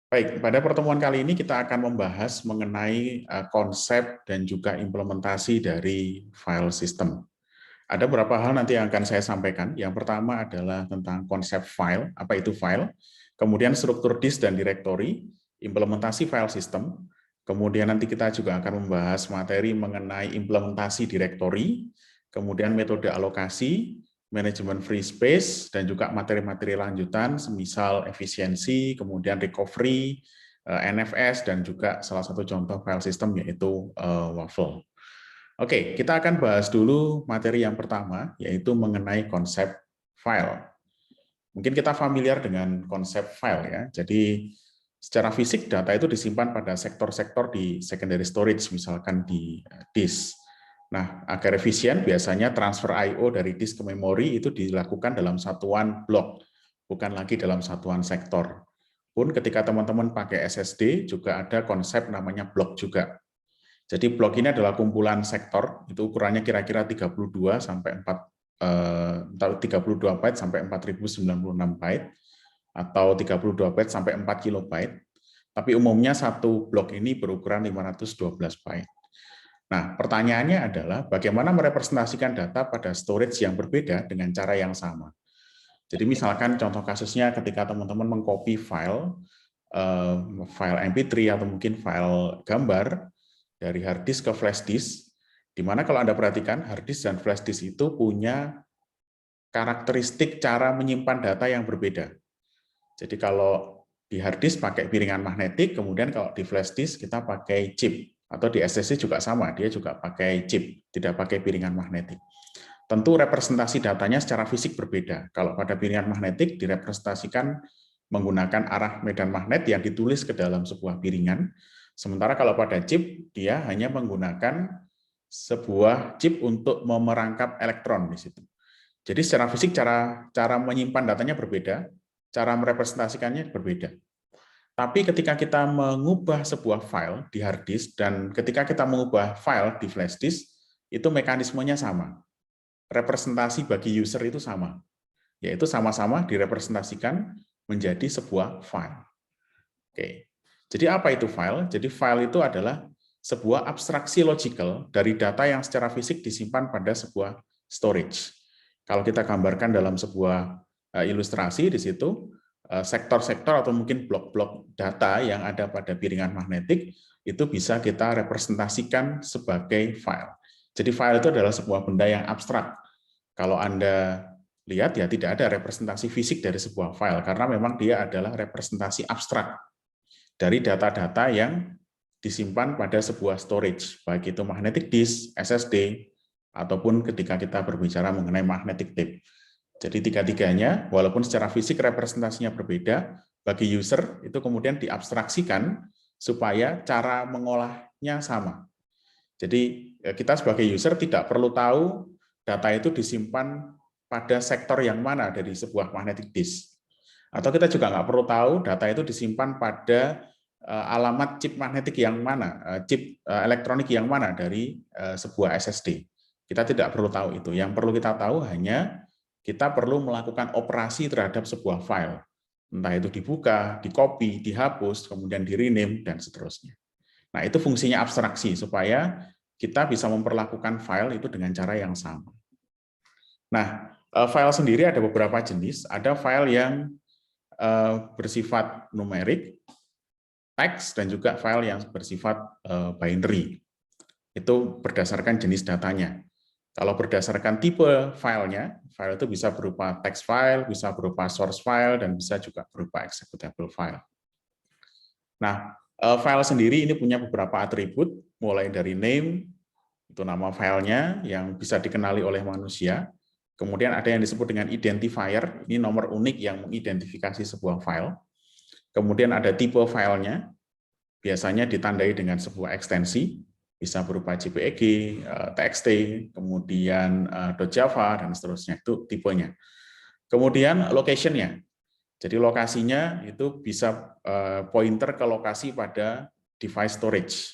Baik, pada pertemuan kali ini kita akan membahas mengenai konsep dan juga implementasi dari file system. Ada beberapa hal nanti yang akan saya sampaikan. Yang pertama adalah tentang konsep file, apa itu file, kemudian struktur disk dan directory, implementasi file system, kemudian nanti kita juga akan membahas materi mengenai implementasi directory, kemudian metode alokasi, manajemen free space, dan juga materi-materi lanjutan, semisal efisiensi, kemudian recovery, NFS, dan juga salah satu contoh file system yaitu Waffle. Oke, kita akan bahas dulu materi yang pertama, yaitu mengenai konsep file. Mungkin kita familiar dengan konsep file ya. Jadi secara fisik data itu disimpan pada sektor-sektor di secondary storage, misalkan di disk. Nah, agar efisien biasanya transfer I/O dari disk ke memori itu dilakukan dalam satuan blok, bukan lagi dalam satuan sektor. Pun ketika teman-teman pakai SSD juga ada konsep namanya blok juga. Jadi blok ini adalah kumpulan sektor, itu ukurannya kira-kira 32 sampai 32 byte sampai 4096 byte atau 32 byte sampai 4 kilobyte. Tapi umumnya satu blok ini berukuran 512 byte. Nah, pertanyaannya adalah bagaimana merepresentasikan data pada storage yang berbeda dengan cara yang sama. Jadi misalkan contoh kasusnya ketika teman-teman mengcopy file MP3 atau mungkin file gambar dari hard disk ke flash disk, di mana kalau Anda perhatikan hard disk dan flash disk itu punya karakteristik cara menyimpan data yang berbeda. Jadi kalau di hard disk pakai piringan magnetik, kemudian kalau di flash disk kita pakai chip. Atau di SSD juga sama, dia juga pakai chip, tidak pakai piringan magnetik. Tentu representasi datanya secara fisik berbeda. Kalau pada piringan magnetik direpresentasikan menggunakan arah medan magnet yang ditulis ke dalam sebuah piringan, sementara kalau pada chip dia hanya menggunakan sebuah chip untuk memerangkap elektron di situ. Jadi secara fisik cara menyimpan datanya berbeda, cara merepresentasikannya berbeda. Tapi ketika kita mengubah sebuah file di hard disk dan ketika kita mengubah file di flash disk, itu mekanismenya sama. Representasi bagi user itu sama, yaitu sama-sama direpresentasikan menjadi sebuah file. Oke. Jadi apa itu file? Jadi file itu adalah sebuah abstraksi logical dari data yang secara fisik disimpan pada sebuah storage. Kalau kita gambarkan dalam sebuah ilustrasi di situ, sektor-sektor atau mungkin blok-blok data yang ada pada piringan magnetik itu bisa kita representasikan sebagai file. Jadi file itu adalah sebuah benda yang abstrak. Kalau Anda lihat ya tidak ada representasi fisik dari sebuah file karena memang dia adalah representasi abstrak dari data-data yang disimpan pada sebuah storage, baik itu magnetic disk, SSD, ataupun ketika kita berbicara mengenai magnetic tape. Jadi tiga-tiganya, walaupun secara fisik representasinya berbeda, bagi user itu kemudian diabstraksikan supaya cara mengolahnya sama. Jadi kita sebagai user tidak perlu tahu data itu disimpan pada sektor yang mana dari sebuah magnetic disk. Atau kita juga nggak perlu tahu data itu disimpan pada alamat chip magnetik yang mana, chip elektronik yang mana dari sebuah SSD. Kita tidak perlu tahu itu. Yang perlu kita tahu hanya kita perlu melakukan operasi terhadap sebuah file. Entah itu dibuka, di-copy, dihapus, kemudian di-rename, dan seterusnya. Nah, itu fungsinya abstraksi, supaya kita bisa memperlakukan file itu dengan cara yang sama. Nah, file sendiri ada beberapa jenis. Ada file yang bersifat numerik, teks, dan juga file yang bersifat binary. Itu berdasarkan jenis datanya. Kalau berdasarkan tipe filenya, file itu bisa berupa text file, bisa berupa source file, dan bisa juga berupa executable file. Nah, file sendiri ini punya beberapa atribut, mulai dari name, itu nama filenya yang bisa dikenali oleh manusia. Kemudian ada yang disebut dengan identifier, ini nomor unik yang mengidentifikasi sebuah file. Kemudian ada tipe filenya, biasanya ditandai dengan sebuah ekstensi, bisa berupa JPEG, TXT, kemudian .java, dan seterusnya, itu tipenya. Kemudian location-nya, jadi lokasinya itu bisa pointer ke lokasi pada device storage.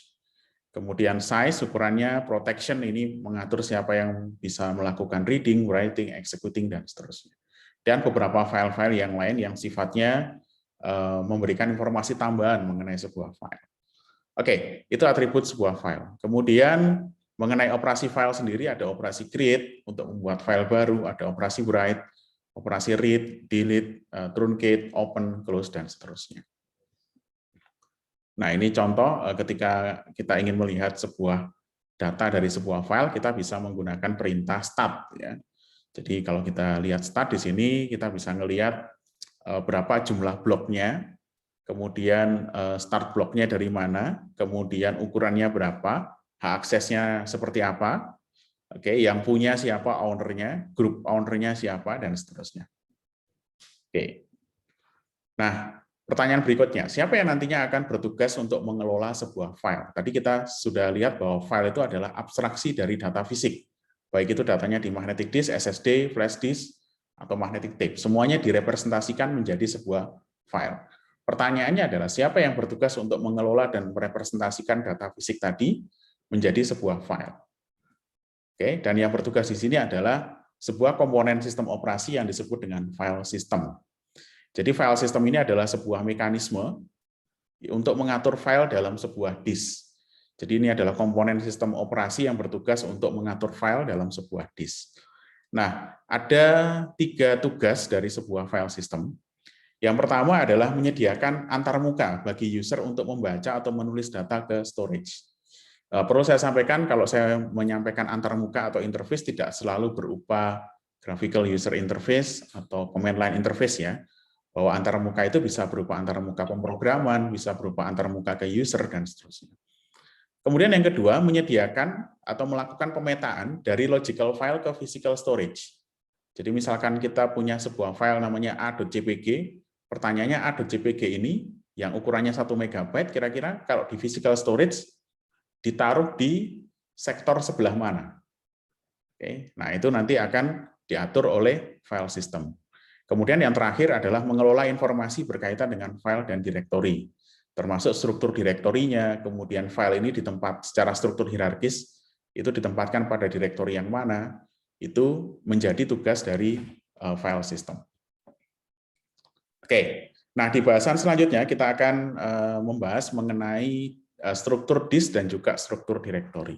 Kemudian size, ukurannya, protection, ini mengatur siapa yang bisa melakukan reading, writing, executing, dan seterusnya. Dan beberapa file-file yang lain yang sifatnya memberikan informasi tambahan mengenai sebuah file. Oke, itu atribut sebuah file. Kemudian mengenai operasi file sendiri ada operasi create untuk membuat file baru, ada operasi write, operasi read, delete, truncate, open, close, dan seterusnya. Nah, ini contoh ketika kita ingin melihat sebuah data dari sebuah file, kita bisa menggunakan perintah start. Ya. Jadi kalau kita lihat start di sini, kita bisa melihat berapa jumlah bloknya, kemudian start bloknya dari mana, kemudian ukurannya berapa, hak aksesnya seperti apa, oke, yang punya siapa ownernya, grup ownernya siapa, dan seterusnya. Oke. Nah, pertanyaan berikutnya, siapa yang nantinya akan bertugas untuk mengelola sebuah file? Tadi kita sudah lihat bahwa file itu adalah abstraksi dari data fisik, baik itu datanya di magnetic disk, SSD, flash disk, atau magnetic tape. Semuanya direpresentasikan menjadi sebuah file. Pertanyaannya adalah siapa yang bertugas untuk mengelola dan merepresentasikan data fisik tadi menjadi sebuah file. Oke, dan yang bertugas di sini adalah sebuah komponen sistem operasi yang disebut dengan file system. Jadi file system ini adalah sebuah mekanisme untuk mengatur file dalam sebuah disk. Jadi ini adalah komponen sistem operasi yang bertugas untuk mengatur file dalam sebuah disk. Nah, ada 3 tugas dari sebuah file system. Yang pertama adalah menyediakan antarmuka bagi user untuk membaca atau menulis data ke storage. Perlu saya sampaikan, kalau saya menyampaikan antarmuka atau interface tidak selalu berupa graphical user interface atau command line interface ya, bahwa antarmuka itu bisa berupa antarmuka pemrograman, bisa berupa antarmuka ke user, dan seterusnya. Kemudian yang kedua, menyediakan atau melakukan pemetaan dari logical file ke physical storage. Jadi misalkan kita punya sebuah file namanya a.jpg, pertanyaannya a.jpg ini yang ukurannya 1 MB, kira-kira kalau di physical storage ditaruh di sektor sebelah mana? Oke, nah itu nanti akan diatur oleh file system. Kemudian yang terakhir adalah mengelola informasi berkaitan dengan file dan direktori, termasuk struktur direktorinya, kemudian file ini ditempat secara struktur hierarkis, itu ditempatkan pada direktori yang mana, itu menjadi tugas dari file system. Oke, nah di bahasan selanjutnya kita akan membahas mengenai struktur disk dan juga struktur direktori.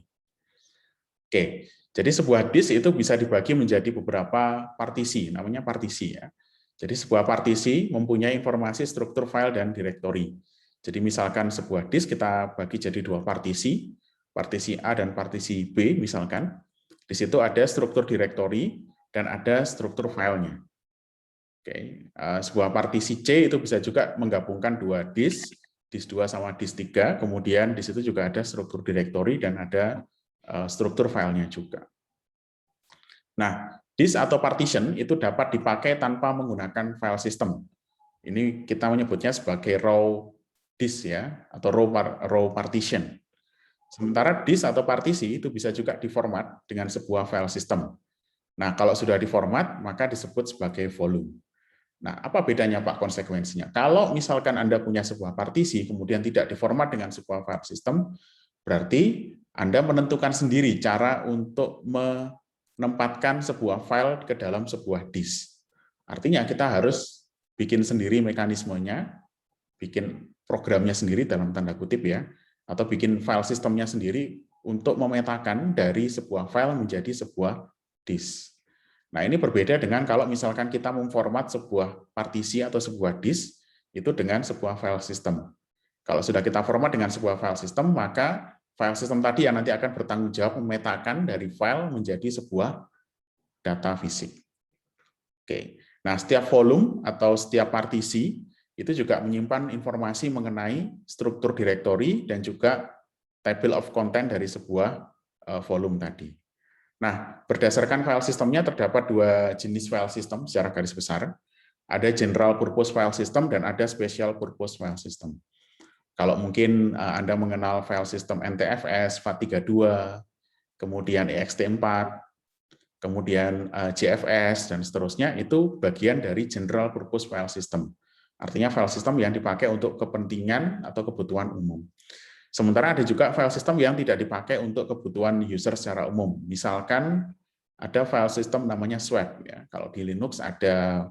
Oke, jadi sebuah disk itu bisa dibagi menjadi beberapa partisi, namanya partisi ya. Jadi sebuah partisi mempunyai informasi struktur file dan direktori. Jadi misalkan sebuah disk kita bagi jadi 2 partisi, partisi A dan partisi B misalkan. Di situ ada struktur direktori dan ada struktur filenya. Oke, sebuah partisi C itu bisa juga menggabungkan 2 disk 2 sama disk 3, kemudian di situ juga ada struktur direktori dan ada struktur filenya juga. Nah, disk atau partition itu dapat dipakai tanpa menggunakan file system. Ini kita menyebutnya sebagai raw disk ya, atau raw partition. Sementara disk atau partisi itu bisa juga diformat dengan sebuah file system. Nah, kalau sudah diformat, maka disebut sebagai volume. Nah, apa bedanya Pak konsekuensinya? Kalau misalkan Anda punya sebuah partisi, kemudian tidak diformat dengan sebuah file system, berarti Anda menentukan sendiri cara untuk menempatkan sebuah file ke dalam sebuah disk. Artinya kita harus bikin sendiri mekanismenya, bikin programnya sendiri dalam tanda kutip ya, atau bikin file sistemnya sendiri untuk memetakan dari sebuah file menjadi sebuah disk. Nah, ini berbeda dengan kalau misalkan kita memformat sebuah partisi atau sebuah disk itu dengan sebuah file system. Kalau sudah kita format dengan sebuah file system, maka file system tadi yang nanti akan bertanggung jawab memetakan dari file menjadi sebuah data fisik. Oke. Nah, setiap volume atau setiap partisi itu juga menyimpan informasi mengenai struktur direktori dan juga table of content dari sebuah volume tadi. Nah, berdasarkan file sistemnya terdapat 2 jenis file system secara garis besar. Ada general purpose file system dan ada special purpose file system. Kalau mungkin Anda mengenal file system NTFS, FAT32, kemudian ext4, kemudian JFS, dan seterusnya, itu bagian dari general purpose file system. Artinya file system yang dipakai untuk kepentingan atau kebutuhan umum. Sementara ada juga file system yang tidak dipakai untuk kebutuhan user secara umum. Misalkan ada file system namanya swap ya. Kalau di Linux ada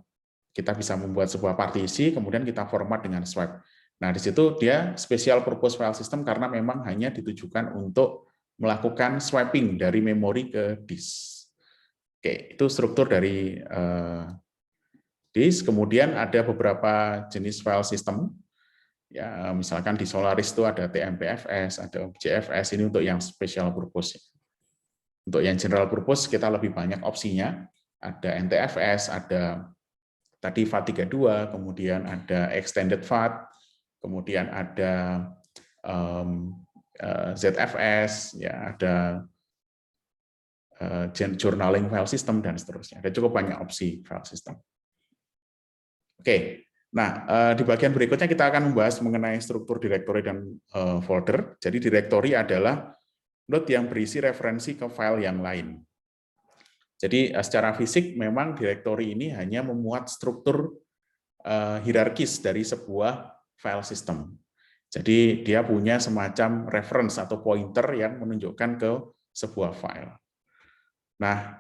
kita bisa membuat sebuah partisi, kemudian kita format dengan swap. Nah, di situ dia special purpose file system karena memang hanya ditujukan untuk melakukan swapping dari memori ke disk. Oke, itu struktur dari disk. Kemudian ada beberapa jenis file system. Ya, misalkan di Solaris itu ada TMPFS, ada OBJFS, ini untuk yang special purpose. Untuk yang general purpose kita lebih banyak opsinya. Ada NTFS, ada tadi FAT32, kemudian ada extended FAT, kemudian ada ZFS, ya ada journaling file system dan seterusnya. Ada cukup banyak opsi file system. Oke, nah di bagian berikutnya kita akan membahas mengenai struktur directory dan folder. Jadi directory adalah node yang berisi referensi ke file yang lain. Jadi secara fisik memang directory ini hanya memuat struktur hierarkis dari sebuah file system. Jadi dia punya semacam reference atau pointer yang menunjukkan ke sebuah file. Nah,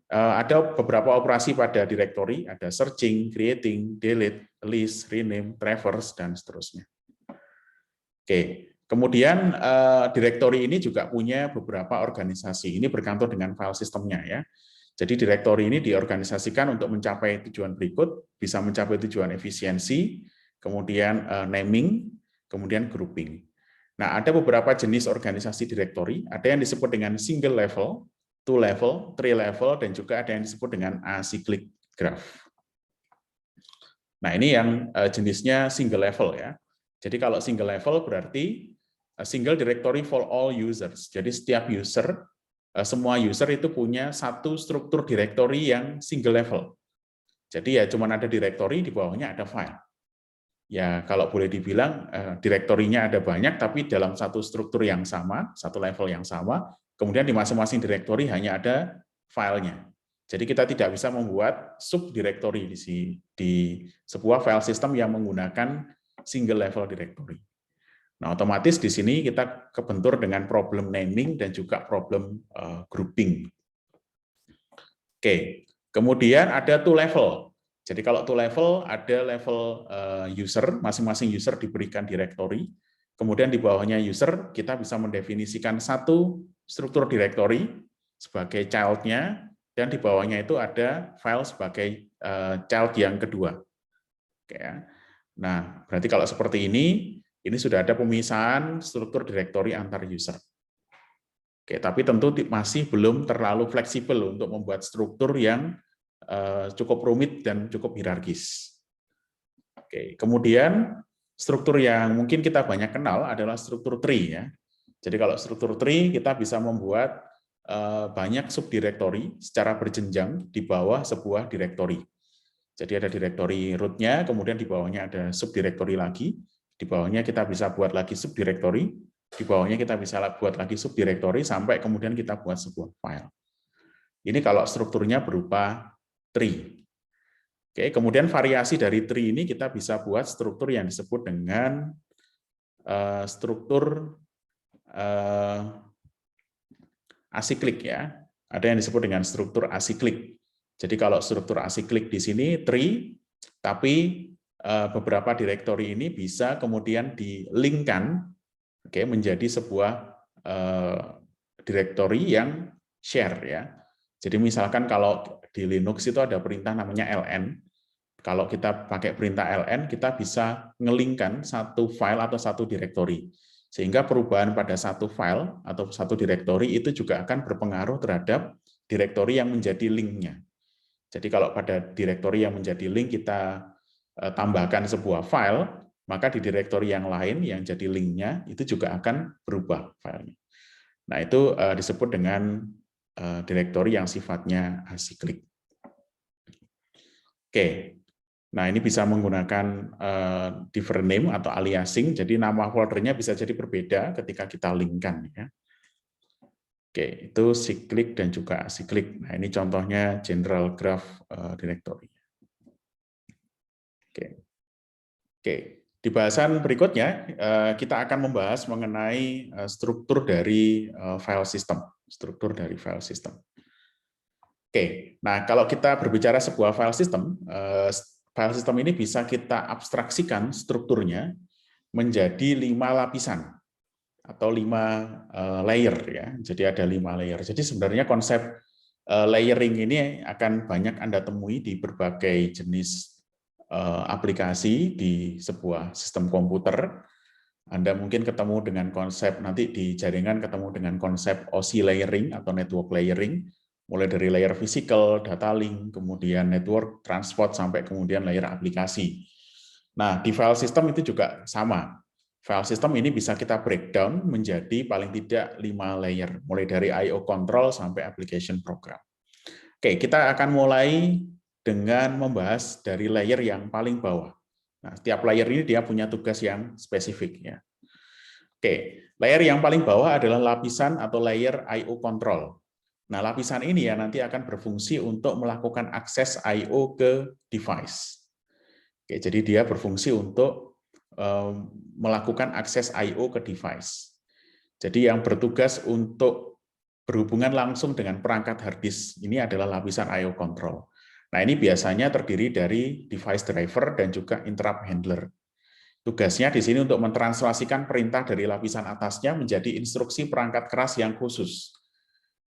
ada beberapa operasi pada directory, ada searching, creating, delete, list, rename, traverse, dan seterusnya. Oke, kemudian directory ini juga punya beberapa organisasi. Ini berkantor dengan file sistemnya ya. Jadi directory ini diorganisasikan untuk mencapai tujuan berikut, bisa mencapai tujuan efisiensi, kemudian naming, kemudian grouping. Nah, ada beberapa jenis organisasi directory, ada yang disebut dengan single level, two level, three level, dan juga ada yang disebut dengan acyclic graph. Nah, ini yang jenisnya single level ya. Jadi kalau single level berarti single directory for all users. Jadi setiap user, semua user itu punya satu struktur directory yang single level. Jadi ya cuma ada directory, di bawahnya ada file. Ya kalau boleh dibilang direktorinya ada banyak, tapi dalam satu struktur yang sama, satu level yang sama, kemudian di masing-masing directory hanya ada filenya. Jadi kita tidak bisa membuat subdirectory di sebuah file system yang menggunakan single level directory. Nah, otomatis di sini kita kebentur dengan problem naming dan juga problem grouping. Oke, kemudian ada two level. Jadi kalau two level ada level user, masing-masing user diberikan directory. Kemudian di bawahnya user kita bisa mendefinisikan satu struktur directory sebagai child-nya, dan di bawahnya itu ada file sebagai child yang kedua. Oke, ya. Nah, berarti kalau seperti ini sudah ada pemisahan struktur directory antar user. Oke, tapi tentu masih belum terlalu fleksibel untuk membuat struktur yang cukup rumit dan cukup hierarkis. Oke, kemudian struktur yang mungkin kita banyak kenal adalah struktur tree ya. Jadi kalau struktur tree kita bisa membuat banyak subdirectory secara berjenjang di bawah sebuah directory. Jadi ada directory root-nya, kemudian di bawahnya ada subdirectory lagi, di bawahnya kita bisa buat lagi subdirectory, di bawahnya kita bisa buat lagi subdirectory, sampai kemudian kita buat sebuah file. Ini kalau strukturnya berupa tree. Oke, kemudian variasi dari tree ini kita bisa buat struktur yang disebut dengan struktur acyclic ya. Ada yang disebut dengan struktur acyclic. Jadi kalau struktur acyclic di sini tree, tapi beberapa directory ini bisa kemudian di-link-kan menjadi sebuah directory yang share ya. Jadi misalkan kalau di Linux itu ada perintah namanya ln. Kalau kita pakai perintah ln, kita bisa nge-link-kan satu file atau satu directory. Sehingga perubahan pada satu file atau satu directory itu juga akan berpengaruh terhadap directory yang menjadi link-nya. Jadi kalau pada directory yang menjadi link kita tambahkan sebuah file, maka di directory yang lain yang jadi link-nya itu juga akan berubah filenya. Nah, itu disebut dengan directory yang sifatnya acyclic. Oke. Nah, ini bisa menggunakan different name atau aliasing, jadi nama foldernya bisa jadi berbeda ketika kita link-kan ya. Oke, itu cyclic dan juga acyclic. Nah, ini contohnya general graph directory. Oke, di bahasan berikutnya kita akan membahas mengenai struktur dari file system, struktur dari file system. Oke, nah kalau kita berbicara sebuah file system ini bisa kita abstraksikan strukturnya menjadi 5 lapisan atau 5 layer ya. Jadi ada 5 layer. Jadi sebenarnya konsep layering ini akan banyak Anda temui di berbagai jenis aplikasi di sebuah sistem komputer. Anda mungkin ketemu dengan konsep, nanti di jaringan ketemu dengan konsep OSI layering atau network layering, mulai dari layer physical, data link, kemudian network, transport, sampai kemudian layer aplikasi. Nah, di file system itu juga sama. File system ini bisa kita breakdown menjadi paling tidak 5 layer, mulai dari I/O control sampai application program. Oke, kita akan mulai dengan membahas dari layer yang paling bawah. Nah, setiap layer ini dia punya tugas yang spesifik ya. Oke, layer yang paling bawah adalah lapisan atau layer I/O control. Nah, lapisan ini ya nanti akan berfungsi untuk melakukan akses I/O ke device. Oke, jadi dia berfungsi untuk melakukan akses I/O ke device. Jadi yang bertugas untuk berhubungan langsung dengan perangkat hard disk ini adalah lapisan I/O control. Nah, ini biasanya terdiri dari device driver dan juga interrupt handler. Tugasnya di sini untuk mentranslasikan perintah dari lapisan atasnya menjadi instruksi perangkat keras yang khusus.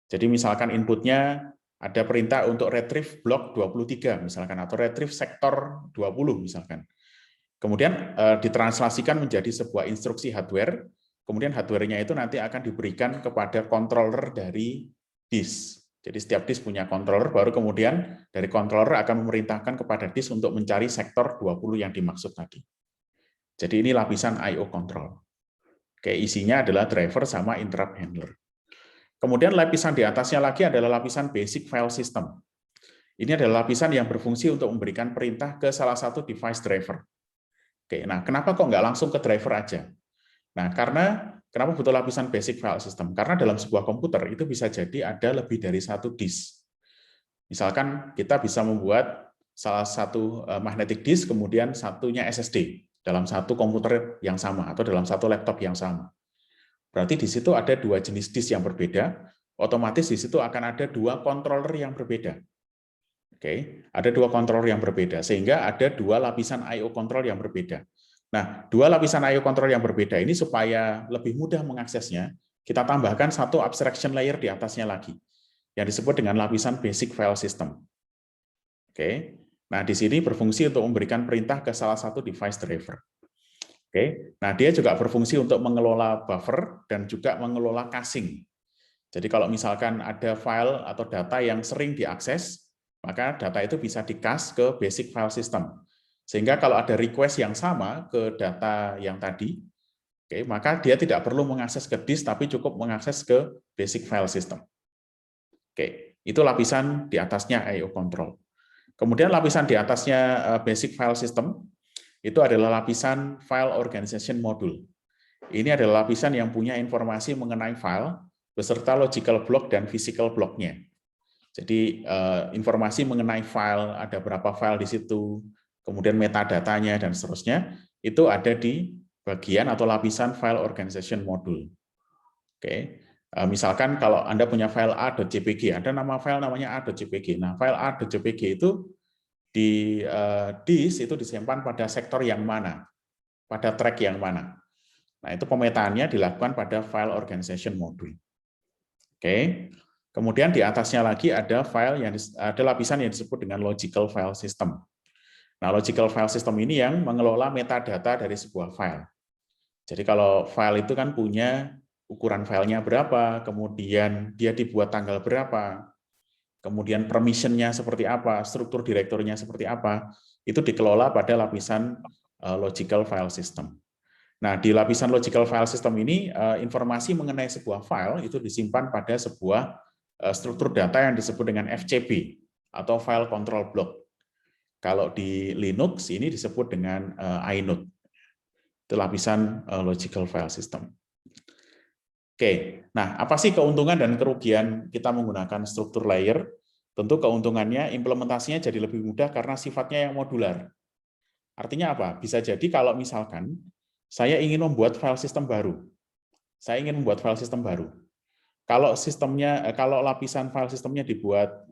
Jadi misalkan inputnya ada perintah untuk retrieve blok 23 misalkan, atau retrieve sektor 20 misalkan. Kemudian ditranslasikan menjadi sebuah instruksi hardware, kemudian hardware-nya itu nanti akan diberikan kepada controller dari disk. Jadi setiap disk punya controller, baru kemudian dari controller akan memerintahkan kepada disk untuk mencari sektor 20 yang dimaksud tadi. Jadi ini lapisan I/O control. Oke, isinya adalah driver sama interrupt handler. Kemudian lapisan di atasnya lagi adalah lapisan basic file system. Ini adalah lapisan yang berfungsi untuk memberikan perintah ke salah satu device driver. Oke, nah kenapa kok nggak langsung ke driver aja? Nah, kenapa butuh lapisan basic file system? Karena dalam sebuah komputer itu bisa jadi ada lebih dari satu disk. Misalkan kita bisa membuat salah satu magnetic disk, kemudian satunya SSD dalam satu komputer yang sama atau dalam satu laptop yang sama. Berarti di situ ada 2 jenis disk yang berbeda, otomatis di situ akan ada 2 controller yang berbeda. Oke, ada 2 controller yang berbeda, sehingga ada 2 lapisan I/O control yang berbeda. Nah, 2 lapisan I/O control yang berbeda ini supaya lebih mudah mengaksesnya, kita tambahkan satu abstraction layer di atasnya lagi, yang disebut dengan lapisan basic file system. Oke, nah di sini berfungsi untuk memberikan perintah ke salah satu device driver. Oke, nah dia juga berfungsi untuk mengelola buffer dan juga mengelola caching. Jadi kalau misalkan ada file atau data yang sering diakses, maka data itu bisa di-cache ke basic file system. Sehingga kalau ada request yang sama ke data yang tadi, oke, maka dia tidak perlu mengakses ke disk, tapi cukup mengakses ke basic file system. Oke, itu lapisan di atasnya I/O control. Kemudian lapisan di atasnya basic file system, itu adalah lapisan file organization module. Ini adalah lapisan yang punya informasi mengenai file, beserta logical block dan physical block-nya. Jadi informasi mengenai file, ada berapa file di situ, kemudian metadatanya, dan seterusnya, itu ada di bagian atau lapisan file organization module. Oke. Misalkan kalau Anda punya file a.jpg, ada nama file namanya a.jpg. Nah, file a.jpg itu di disk itu disimpan pada sektor yang mana, pada track yang mana. Nah, itu pemetaannya dilakukan pada file organization module. Oke. Kemudian di atasnya lagi ada ada lapisan yang disebut dengan logical file system. Nah, logical file system ini yang mengelola metadata dari sebuah file. Jadi kalau file itu kan punya ukuran filenya berapa, kemudian dia dibuat tanggal berapa, kemudian permission-nya seperti apa, struktur direktorinya seperti apa, itu dikelola pada lapisan logical file system. Nah, di lapisan logical file system ini, informasi mengenai sebuah file itu disimpan pada sebuah struktur data yang disebut dengan FCB, atau file control block. Kalau di Linux, ini disebut dengan inode. Itu lapisan logical file system. Oke, nah apa sih keuntungan dan kerugian kita menggunakan struktur layer? Tentu keuntungannya, implementasinya jadi lebih mudah karena sifatnya yang modular. Artinya apa? Bisa jadi kalau misalkan saya ingin membuat file system baru. Kalau kalau lapisan file sistemnya dibuat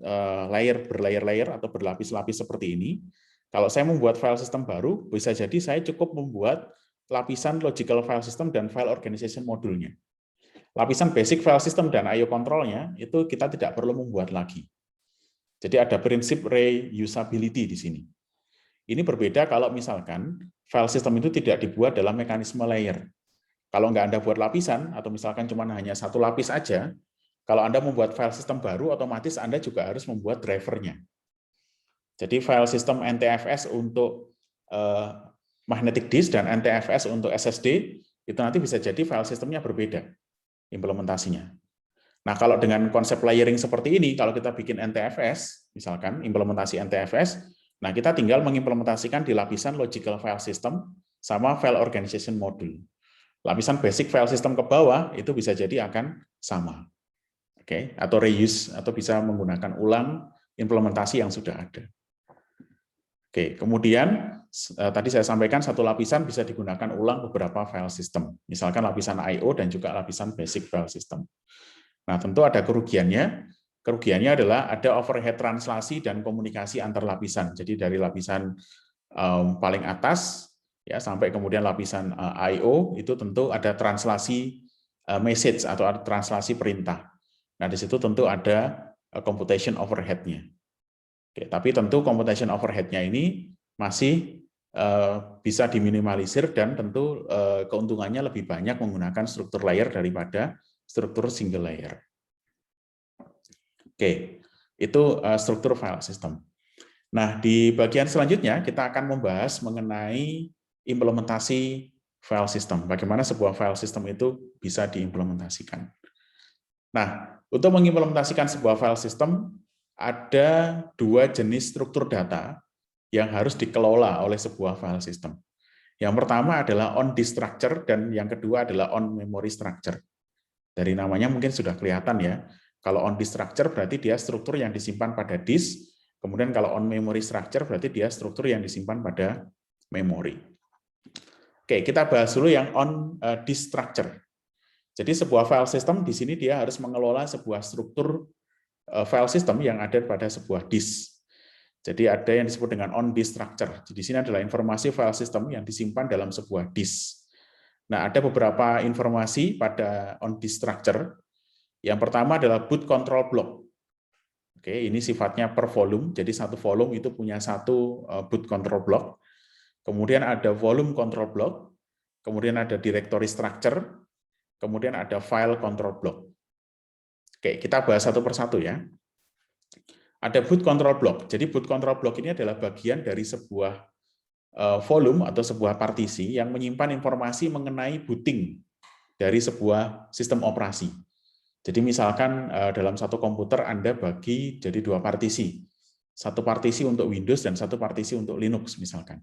berlayer-layer atau berlapis-lapis seperti ini, kalau saya membuat file sistem baru, bisa jadi saya cukup membuat lapisan logical file system dan file organization modulnya. Lapisan basic file system dan I/O control-nya itu kita tidak perlu membuat lagi. Jadi ada prinsip reusability di sini. Ini berbeda kalau misalkan file system itu tidak dibuat dalam mekanisme layer. Kalau nggak Anda buat lapisan, atau misalkan cuma hanya satu lapis aja, kalau Anda membuat file system baru, otomatis Anda juga harus membuat drivernya. Jadi file system NTFS untuk magnetic disk dan NTFS untuk SSD, itu nanti bisa jadi file sistemnya berbeda implementasinya. Nah, kalau dengan konsep layering seperti ini, kalau kita bikin NTFS, misalkan implementasi NTFS, nah kita tinggal mengimplementasikan di lapisan logical file system sama file organization module. Lapisan basic file system ke bawah itu bisa jadi akan sama. Oke, atau reuse, atau bisa menggunakan ulang implementasi yang sudah ada. Oke, kemudian tadi saya sampaikan satu lapisan bisa digunakan ulang beberapa file system. Misalkan lapisan I/O dan juga lapisan basic file system. Nah, tentu ada kerugiannya. Kerugiannya adalah ada overhead translasi dan komunikasi antar lapisan. Jadi dari lapisan paling atas ya sampai kemudian lapisan I/O itu tentu ada translasi message atau ada translasi perintah. Nah, di situ tentu ada computation overhead-nya. Oke, tapi tentu computation overhead-nya ini masih bisa diminimalisir dan tentu keuntungannya lebih banyak menggunakan struktur layer daripada struktur single layer. Oke, itu struktur file system. Nah, di bagian selanjutnya kita akan membahas mengenai implementasi file system. Bagaimana sebuah file system itu bisa diimplementasikan. Nah, untuk mengimplementasikan sebuah file system, ada dua jenis struktur data yang harus dikelola oleh sebuah file system. Yang pertama adalah on disk structure dan yang kedua adalah on memory structure. Dari namanya mungkin sudah kelihatan ya. Kalau on disk structure berarti dia struktur yang disimpan pada disk. Kemudian kalau on memory structure berarti dia struktur yang disimpan pada memori. Oke, kita bahas dulu yang on disk structure. Jadi sebuah file system di sini dia harus mengelola sebuah struktur file system yang ada pada sebuah disk. Jadi ada yang disebut dengan on disk structure. Jadi di sini adalah informasi file system yang disimpan dalam sebuah disk. Nah, ada beberapa informasi pada on disk structure. Yang pertama adalah boot control block. Oke, ini sifatnya per volume. Jadi satu volume itu punya satu boot control block. Kemudian ada volume control block. Kemudian ada directory structure. Kemudian ada file control block. Oke, kita bahas satu persatu ya. Ada boot control block. Jadi boot control block ini adalah bagian dari sebuah volume atau sebuah partisi yang menyimpan informasi mengenai booting dari sebuah sistem operasi. Jadi misalkan dalam satu komputer Anda bagi jadi dua partisi. Satu partisi untuk Windows dan satu partisi untuk Linux misalkan.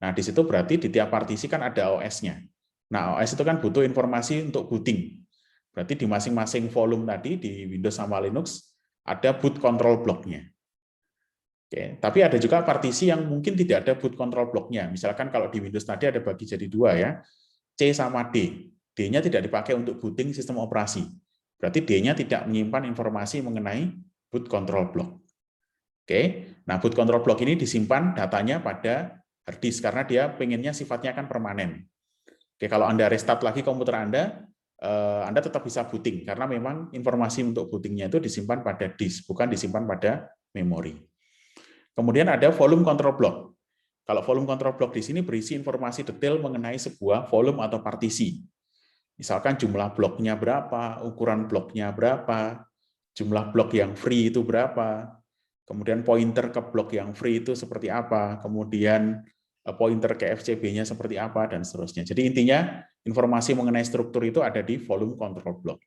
Nah, di situ berarti di tiap partisi kan ada OS-nya. Nah, OS itu kan butuh informasi untuk booting. Berarti di masing-masing volume tadi di Windows sama Linux ada boot control block-nya. Oke, tapi ada juga partisi yang mungkin tidak ada boot control block-nya. Misalkan kalau di Windows tadi ada bagi jadi dua ya, C sama D. D-nya tidak dipakai untuk booting sistem operasi. Berarti D-nya tidak menyimpan informasi mengenai boot control block. Oke, nah boot control block ini disimpan datanya pada hard disk karena dia pengennya sifatnya kan permanen. Oke, kalau Anda restart lagi komputer Anda tetap bisa booting karena memang informasi untuk bootingnya itu disimpan pada disk, bukan disimpan pada memori. Kemudian ada volume control block. Kalau volume control block di sini berisi informasi detail mengenai sebuah volume atau partisi. Misalkan jumlah bloknya berapa, ukuran bloknya berapa, jumlah blok yang free itu berapa, kemudian pointer ke blok yang free itu seperti apa, kemudian pointer ke FCB-nya seperti apa, dan seterusnya. Jadi intinya informasi mengenai struktur itu ada di volume control block.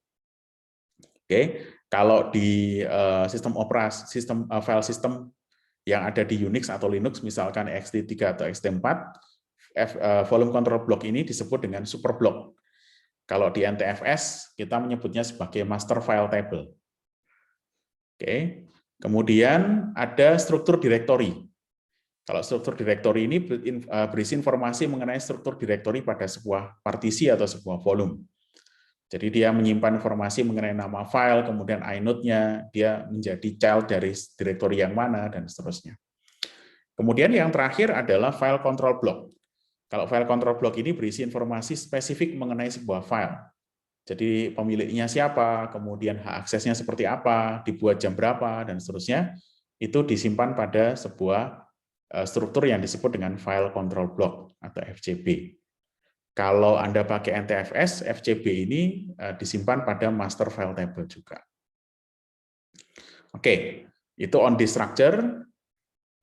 Oke, kalau di sistem operasi, file system yang ada di Unix atau Linux, misalkan ext3 atau ext4, volume control block ini disebut dengan superblock. Kalau di NTFS, kita menyebutnya sebagai master file table. Oke. Kemudian ada struktur directory. Kalau struktur directory ini berisi informasi mengenai struktur directory pada sebuah partisi atau sebuah volume. Jadi dia menyimpan informasi mengenai nama file, kemudian inode-nya, dia menjadi child dari direktori yang mana, dan seterusnya. Kemudian yang terakhir adalah file control block. Kalau file control block ini berisi informasi spesifik mengenai sebuah file. Jadi pemiliknya siapa, kemudian hak aksesnya seperti apa, dibuat jam berapa, dan seterusnya, itu disimpan pada sebuah struktur yang disebut dengan file control block atau FCB. Kalau Anda pakai NTFS, FCB ini disimpan pada master file table juga. Oke, itu on disk structure.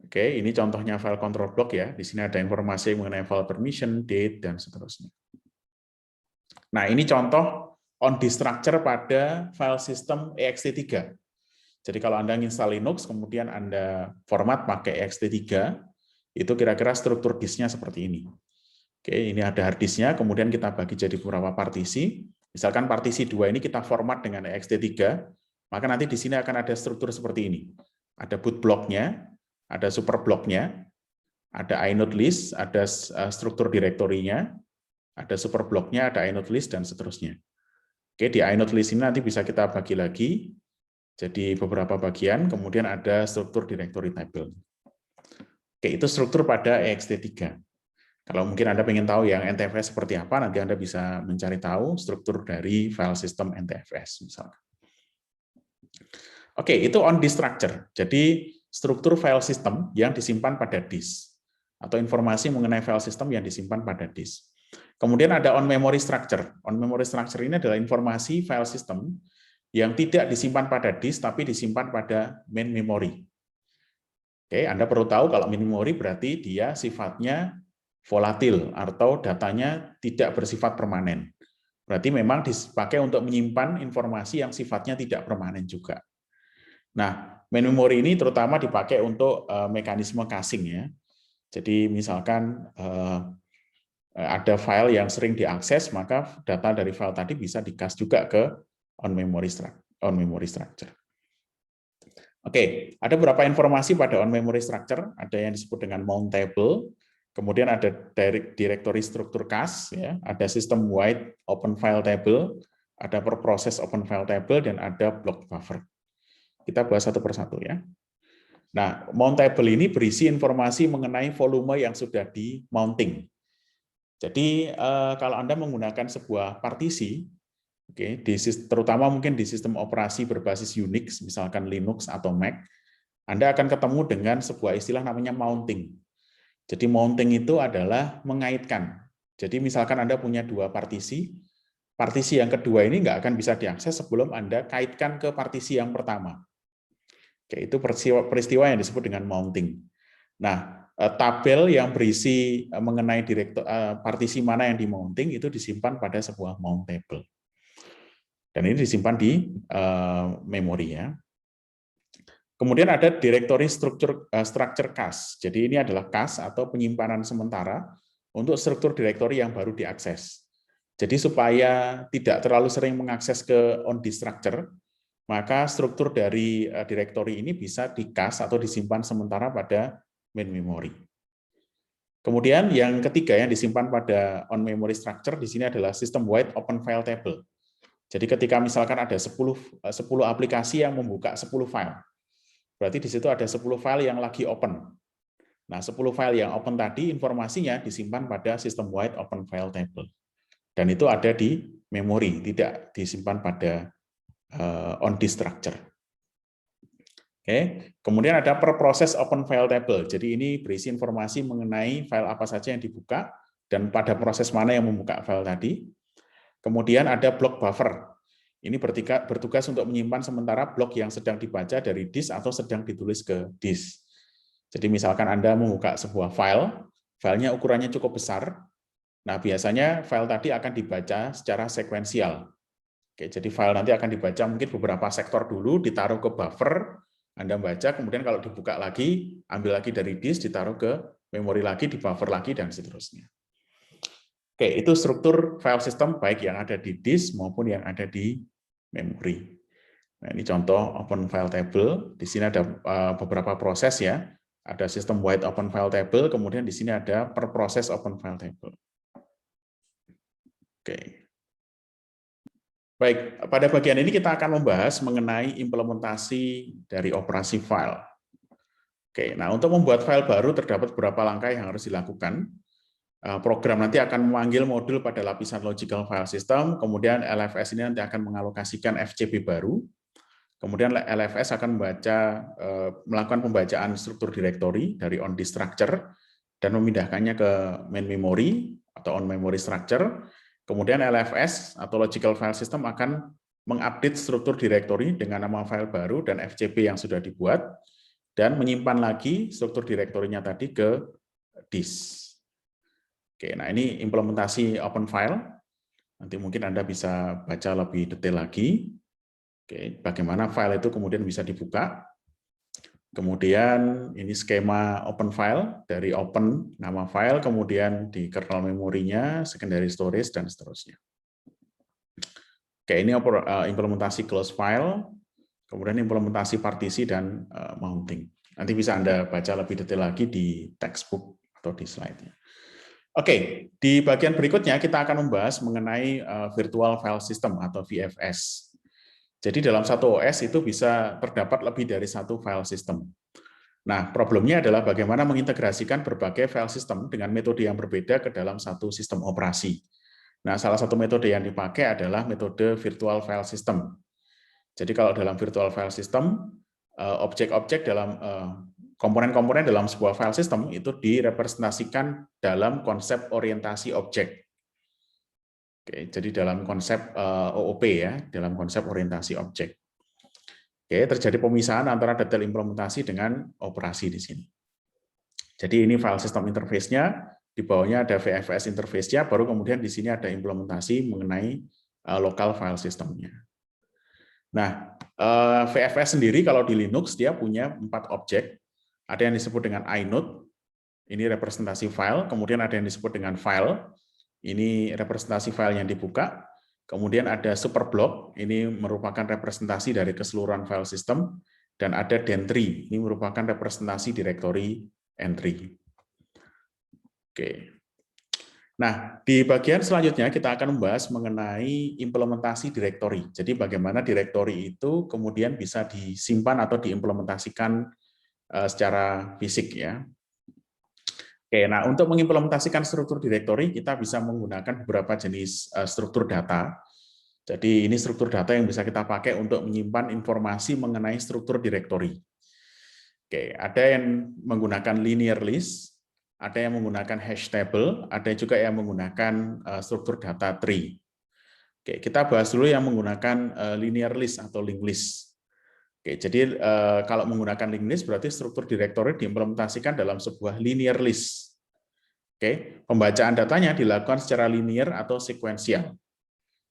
Oke, ini contohnya file control block ya. Di sini ada informasi mengenai file permission, date, dan seterusnya. Nah, ini contoh on disk structure pada file system ext3. Jadi kalau Anda install Linux, kemudian Anda format pakai ext3, itu kira-kira struktur disknya seperti ini. Oke, ini ada hard disknya, kemudian kita bagi jadi beberapa partisi. Misalkan partisi 2 ini kita format dengan ext3, maka nanti di sini akan ada struktur seperti ini. Ada boot block-nya, ada super block-nya, ada inode list, ada struktur direktorinya, ada super block-nya, ada inode list, dan seterusnya. Oke, di inode list ini nanti bisa kita bagi lagi jadi beberapa bagian, kemudian ada struktur directory table. Oke, itu struktur pada ext3. Kalau mungkin Anda ingin tahu yang NTFS seperti apa, nanti Anda bisa mencari tahu struktur dari file system NTFS misalnya. Oke, itu on disk structure. Jadi struktur file system yang disimpan pada disk atau informasi mengenai file system yang disimpan pada disk. Kemudian ada on memory structure. On memory structure ini adalah informasi file system yang tidak disimpan pada disk tapi disimpan pada main memory. Oke, Anda perlu tahu kalau main memory berarti dia sifatnya volatil atau datanya tidak bersifat permanen. Berarti memang dipakai untuk menyimpan informasi yang sifatnya tidak permanen juga. Nah, main memory ini terutama dipakai untuk mekanisme caching ya. Jadi misalkan ada file yang sering diakses, maka data dari file tadi bisa di-cache juga ke on memory structure. Oke, ada beberapa informasi pada on memory structure, ada yang disebut dengan mount table, kemudian ada directory struktur cache, ya, ada system wide open file table, ada per process open file table, dan ada block buffer. Kita bahas satu persatu ya. Nah, mount table ini berisi informasi mengenai volume yang sudah di mounting. Jadi kalau Anda menggunakan sebuah partisi, oke, terutama mungkin di sistem operasi berbasis Unix, misalkan Linux atau Mac, Anda akan ketemu dengan sebuah istilah namanya mounting. Jadi mounting itu adalah mengaitkan. Jadi misalkan Anda punya dua partisi, partisi yang kedua ini nggak akan bisa diakses sebelum Anda kaitkan ke partisi yang pertama. Oke, itu peristiwa yang disebut dengan mounting. Nah, tabel yang berisi mengenai partisi mana yang di-mounting itu disimpan pada sebuah mount table. Dan ini disimpan di memori ya. Kemudian ada directory structure cache. Jadi ini adalah cache atau penyimpanan sementara untuk struktur directory yang baru diakses. Jadi supaya tidak terlalu sering mengakses ke on disk structure, maka struktur dari directory ini bisa di-cache atau disimpan sementara pada main memory. Kemudian yang ketiga yang disimpan pada on memory structure di sini adalah system wide open file table. Jadi ketika misalkan ada 10 aplikasi yang membuka 10 file, berarti di situ ada 10 file yang lagi open. Nah, 10 file yang open tadi informasinya disimpan pada system wide open file table. Dan itu ada di memori, tidak disimpan pada on disk structure. Oke, kemudian ada per process open file table. Jadi ini berisi informasi mengenai file apa saja yang dibuka dan pada proses mana yang membuka file tadi. Kemudian ada block buffer. Ini bertugas untuk menyimpan sementara blok yang sedang dibaca dari disk atau sedang ditulis ke disk. Jadi misalkan Anda membuka sebuah file, filenya ukurannya cukup besar. Nah, biasanya file tadi akan dibaca secara sekuensial. Oke, jadi file nanti akan dibaca mungkin beberapa sektor dulu, ditaruh ke buffer, Anda baca, kemudian kalau dibuka lagi, ambil lagi dari disk, ditaruh ke memori lagi, di buffer lagi, dan seterusnya. Oke, itu struktur file system baik yang ada di disk maupun yang ada di memori. Nah, ini contoh open file table. Di sini ada beberapa proses ya. Ada system wide open file table, kemudian di sini ada per proses open file table. Oke. Baik, pada bagian ini kita akan membahas mengenai implementasi dari operasi file. Oke, nah untuk membuat file baru terdapat beberapa langkah yang harus dilakukan. Program nanti akan memanggil modul pada lapisan logical file system, kemudian LFS ini nanti akan mengalokasikan FCP baru, kemudian LFS akan melakukan pembacaan struktur directory dari on-disk structure dan memindahkannya ke main memory atau on memory structure. Kemudian LFS atau logical file system akan mengupdate struktur directory dengan nama file baru dan FCP yang sudah dibuat, dan menyimpan lagi struktur directory-nya tadi ke disk. Oke, nah ini implementasi open file. Nanti mungkin Anda bisa baca lebih detail lagi. Oke, bagaimana file itu kemudian bisa dibuka. Kemudian ini skema open file, dari open nama file, kemudian di kernel memorinya, secondary storage, dan seterusnya. Oke, ini implementasi close file, kemudian implementasi partisi dan mounting. Nanti bisa Anda baca lebih detail lagi di textbook atau di slide-nya. Oke, di bagian berikutnya kita akan membahas mengenai virtual file system atau VFS. Jadi dalam satu OS itu bisa terdapat lebih dari satu file system. Nah, problemnya adalah bagaimana mengintegrasikan berbagai file system dengan metode yang berbeda ke dalam satu sistem operasi. Nah, salah satu metode yang dipakai adalah metode virtual file system. Jadi kalau dalam virtual file system, objek-objek dalam komponen-komponen dalam sebuah file system itu direpresentasikan dalam konsep orientasi objek. Oke, jadi dalam konsep OOP ya, dalam konsep orientasi objek. Oke, terjadi pemisahan antara detail implementasi dengan operasi di sini. Jadi ini file system interface-nya, di bawahnya ada VFS interface-nya, baru kemudian di sini ada implementasi mengenai local file system-nya. Nah, VFS sendiri kalau di Linux dia punya 4 objek. Ada yang disebut dengan inode, ini representasi file, kemudian ada yang disebut dengan file, ini representasi file yang dibuka, kemudian ada superblock, ini merupakan representasi dari keseluruhan file system, dan ada dentry, ini merupakan representasi directory entry. Oke. Nah, di bagian selanjutnya kita akan membahas mengenai implementasi directory. Jadi bagaimana directory itu kemudian bisa disimpan atau diimplementasikan secara fisik ya. Oke, nah untuk mengimplementasikan struktur directory kita bisa menggunakan beberapa jenis struktur data. Jadi ini struktur data yang bisa kita pakai untuk menyimpan informasi mengenai struktur directory. Oke, ada yang menggunakan linear list, ada yang menggunakan hash table, ada juga yang menggunakan struktur data tree. Oke, kita bahas dulu yang menggunakan linear list atau linked list. Oke, jadi kalau menggunakan linked list berarti struktur directory diimplementasikan dalam sebuah linear list. Oke, pembacaan datanya dilakukan secara linear atau sekuensial.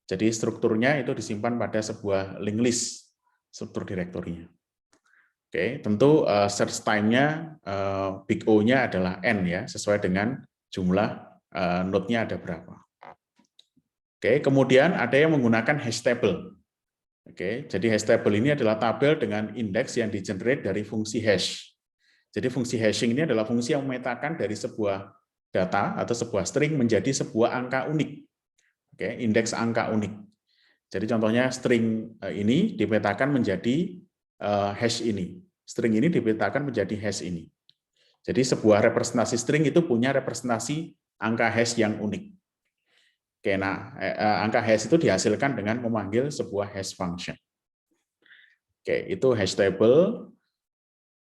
Jadi strukturnya itu disimpan pada sebuah linked list, struktur directory-nya. Oke, tentu search time-nya big O-nya adalah n ya, sesuai dengan jumlah node-nya ada berapa. Oke, kemudian ada yang menggunakan hash table. Oke, jadi hash table ini adalah tabel dengan indeks yang di-generate dari fungsi hash. Jadi fungsi hashing ini adalah fungsi yang memetakan dari sebuah data atau sebuah string menjadi sebuah angka unik. Oke, indeks angka unik. Jadi contohnya string ini dipetakan menjadi hash ini. String ini dipetakan menjadi hash ini. Jadi sebuah representasi string itu punya representasi angka hash yang unik. Oke, nah angka hash itu dihasilkan dengan memanggil sebuah hash function. Oke, itu hash table.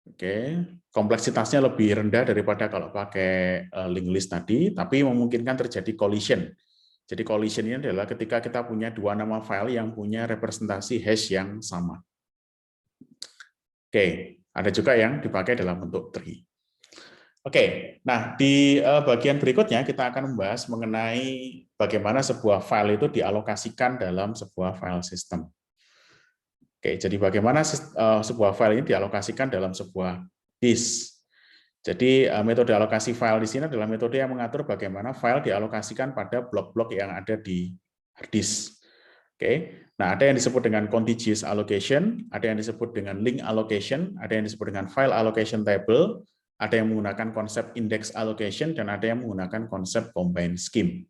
Oke, kompleksitasnya lebih rendah daripada kalau pakai linked list tadi, tapi memungkinkan terjadi collision. Jadi collision ini adalah ketika kita punya dua nama file yang punya representasi hash yang sama. Oke, ada juga yang dipakai dalam bentuk tree. Oke, nah di bagian berikutnya kita akan membahas mengenai bagaimana sebuah file itu dialokasikan dalam sebuah file system. Oke, jadi bagaimana sebuah file ini dialokasikan dalam sebuah disk. Jadi metode alokasi file di sini adalah metode yang mengatur bagaimana file dialokasikan pada blok-blok yang ada di hard disk. Oke, nah ada yang disebut dengan contiguous allocation, ada yang disebut dengan link allocation, ada yang disebut dengan file allocation table, ada yang menggunakan konsep index allocation, dan ada yang menggunakan konsep combined scheme.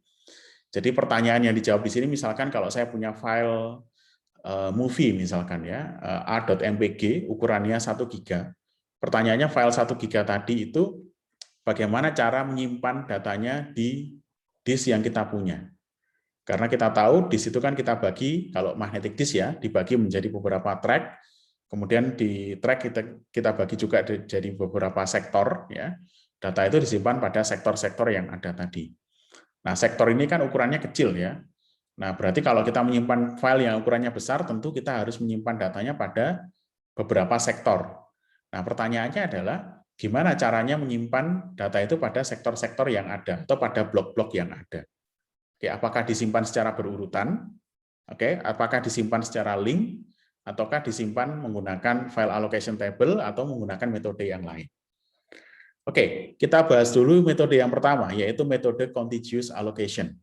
Jadi pertanyaan yang dijawab di sini, misalkan kalau saya punya file movie misalkan ya, a.mpg ukurannya 1 GB. Pertanyaannya file 1 GB tadi itu bagaimana cara menyimpan datanya di disk yang kita punya. Karena kita tahu disk itu kan kita bagi, kalau magnetic disk ya, dibagi menjadi beberapa track, kemudian di track kita bagi juga jadi beberapa sektor, ya. Data itu disimpan pada sektor-sektor yang ada tadi. Nah, sektor ini kan ukurannya kecil ya. Nah, berarti kalau kita menyimpan file yang ukurannya besar, tentu kita harus menyimpan datanya pada beberapa sektor. Nah, pertanyaannya adalah gimana caranya menyimpan data itu pada sektor-sektor yang ada atau pada blok-blok yang ada. Oke, apakah disimpan secara berurutan? Oke, apakah disimpan secara link ataukah disimpan menggunakan file allocation table atau menggunakan metode yang lain? Oke, kita bahas dulu metode yang pertama, yaitu metode contiguous allocation.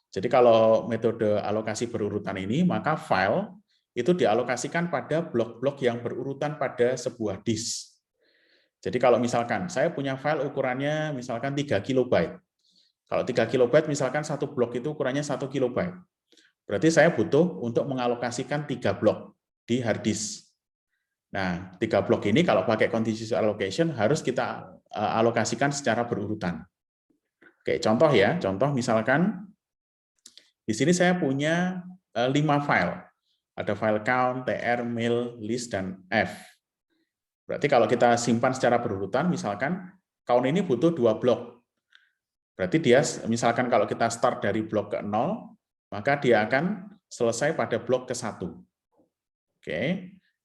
Jadi kalau metode alokasi berurutan ini, maka file itu dialokasikan pada blok-blok yang berurutan pada sebuah disk. Jadi kalau misalkan saya punya file ukurannya misalkan 3 kilobyte. Kalau 3 kilobyte misalkan satu blok itu ukurannya 1 kilobyte. Berarti saya butuh untuk mengalokasikan 3 blok di hard disk. Nah, 3 blok ini kalau pakai contiguous allocation harus kita alokasikan secara berurutan. Oke, contoh ya, contoh misalkan di sini saya punya 5 file. Ada file count, tr, mil, list, dan f. Berarti kalau kita simpan secara berurutan, misalkan count ini butuh 2 blok. Berarti dia, misalkan kalau kita start dari blok ke 0, maka dia akan selesai pada blok ke 1. Oke.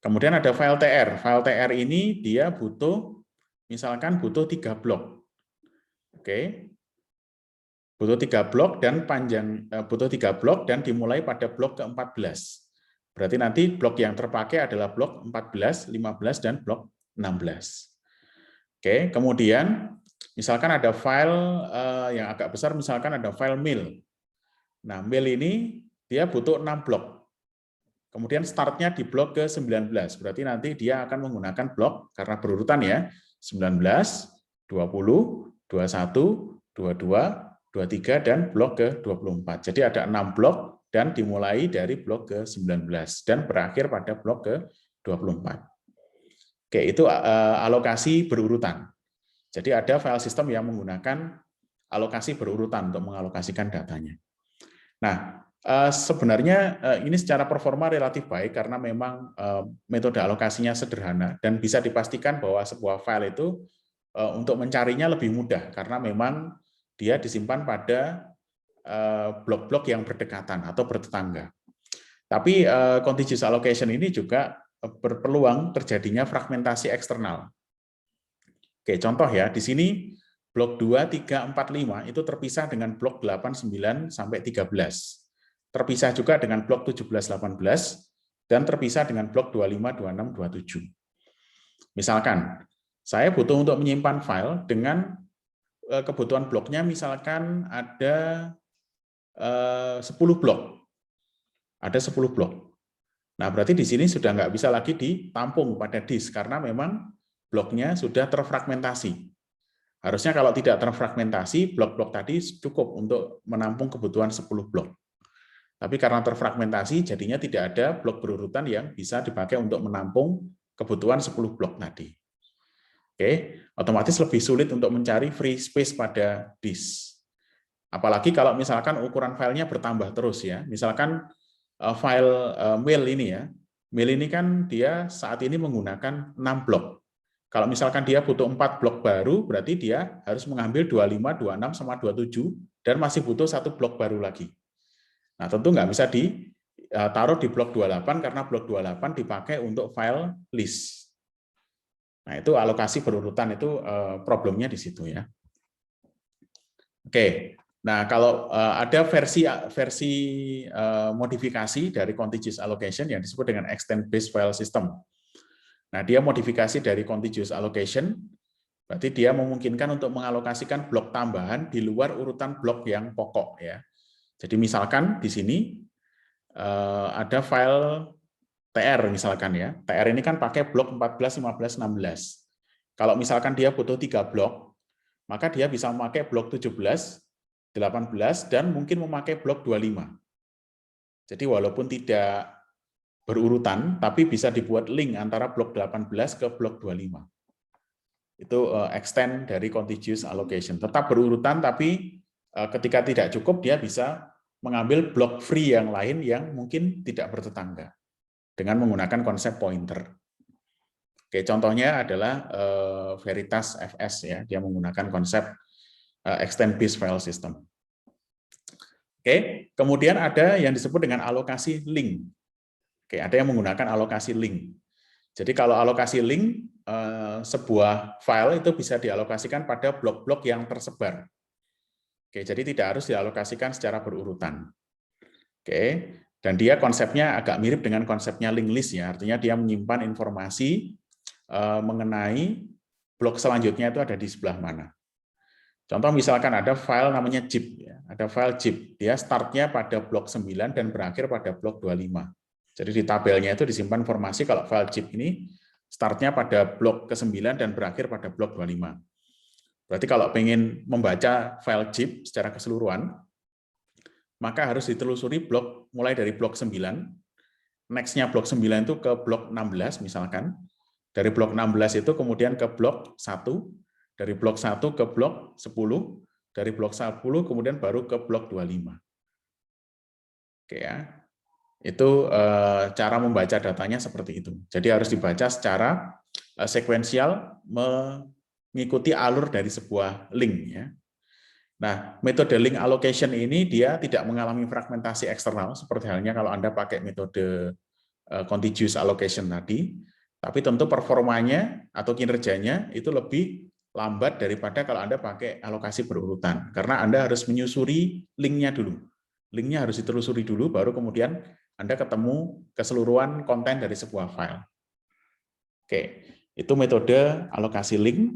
Kemudian ada file tr. File tr ini dia butuh, misalkan butuh 3 blok. Oke. Butuh 3 blok dan panjang butuh 3 blok dan dimulai pada blok ke-14. Berarti nanti blok yang terpakai adalah blok 14, 15 dan blok 16. Oke, kemudian misalkan ada file yang agak besar, misalkan ada file mil. Nah, mil ini dia butuh 6 blok. Kemudian startnya di blok ke-19. Berarti nanti dia akan menggunakan blok karena berurutan ya. 19, 20, 21, 22, 23, dan blok ke-24. Jadi ada 6 blok dan dimulai dari blok ke-19 dan berakhir pada blok ke-24. Oke, itu alokasi berurutan. Jadi ada file sistem yang menggunakan alokasi berurutan untuk mengalokasikan datanya. Nah, sebenarnya ini secara performa relatif baik karena memang metode alokasinya sederhana dan bisa dipastikan bahwa sebuah file itu untuk mencarinya lebih mudah karena memang dia disimpan pada blok-blok yang berdekatan atau bertetangga. Tapi contiguous allocation ini juga berpeluang terjadinya fragmentasi eksternal. Oke, contoh ya, di sini blok 2, 3, 4, 5 itu terpisah dengan blok 8, 9, sampai 13. Terpisah juga dengan blok 17, 18, dan terpisah dengan blok 25, 26, 27. Misalkan, saya butuh untuk menyimpan file dengan kebutuhan bloknya misalkan ada 10 blok. Ada 10 blok. Nah, berarti di sini sudah nggak bisa lagi ditampung pada disk karena memang bloknya sudah terfragmentasi. Harusnya kalau tidak terfragmentasi, blok-blok tadi cukup untuk menampung kebutuhan 10 blok. Tapi karena terfragmentasi, jadinya tidak ada blok berurutan yang bisa dipakai untuk menampung kebutuhan 10 blok tadi. Oke, otomatis lebih sulit untuk mencari free space pada disk. Apalagi kalau misalkan ukuran filenya bertambah terus ya. Misalkan file mil ini ya. Mil ini kan dia saat ini menggunakan 6 blok. Kalau misalkan dia butuh 4 blok baru, berarti dia harus mengambil 25, 26, sama 27, dan masih butuh 1 blok baru lagi. Nah, tentu nggak bisa ditaruh di blok 28 karena blok 28 dipakai untuk file list. Nah, itu alokasi berurutan itu problemnya di situ ya. Oke, nah kalau ada versi modifikasi dari contiguous allocation yang disebut dengan extend based file system. Nah, dia modifikasi dari contiguous allocation, berarti dia memungkinkan untuk mengalokasikan blok tambahan di luar urutan blok yang pokok ya. Jadi misalkan di sini ada file TR misalkan ya. TR ini kan pakai blok 14, 15, 16. Kalau misalkan dia butuh 3 blok, maka dia bisa memakai blok 17, 18, dan mungkin memakai blok 25. Jadi walaupun tidak berurutan, tapi bisa dibuat link antara blok 18 ke blok 25. Itu extend dari contiguous allocation. Tetap berurutan, tapi ketika tidak cukup, dia bisa mengambil blok free yang lain yang mungkin tidak bertetangga dengan menggunakan konsep pointer. Oke, contohnya adalah Veritas FS ya, dia menggunakan konsep extend based file system. Oke, kemudian ada yang disebut dengan alokasi link. Oke, ada yang menggunakan alokasi link. Jadi kalau alokasi link, sebuah file itu bisa dialokasikan pada blok-blok yang tersebar. Oke, jadi tidak harus dialokasikan secara berurutan. Oke, dan dia konsepnya agak mirip dengan konsepnya linked list ya, artinya dia menyimpan informasi mengenai blok selanjutnya itu ada di sebelah mana. Contoh misalkan ada file namanya zip, ya. Ada file zip, dia startnya pada blok 9 dan berakhir pada blok 25. Jadi di tabelnya itu disimpan informasi kalau file zip ini startnya pada blok ke-9 dan berakhir pada blok 25. Berarti kalau pengen membaca file zip secara keseluruhan, maka harus ditelusuri blok mulai dari blok 9, next-nya blok 9 itu ke blok 16 misalkan, dari blok 16 itu kemudian ke blok 1, dari blok 1 ke blok 10, dari blok 10 kemudian baru ke blok 25. Oke ya. Itu cara membaca datanya seperti itu. Jadi harus dibaca secara sekuensial mengikuti alur dari sebuah link ya. Nah, metode link allocation ini dia tidak mengalami fragmentasi eksternal seperti halnya kalau Anda pakai metode contiguous allocation tadi, tapi tentu performanya atau kinerjanya itu lebih lambat daripada kalau Anda pakai alokasi berurutan, karena Anda harus menyusuri linknya dulu. Linknya harus ditelusuri dulu, baru kemudian Anda ketemu keseluruhan konten dari sebuah file. Oke, itu metode alokasi link.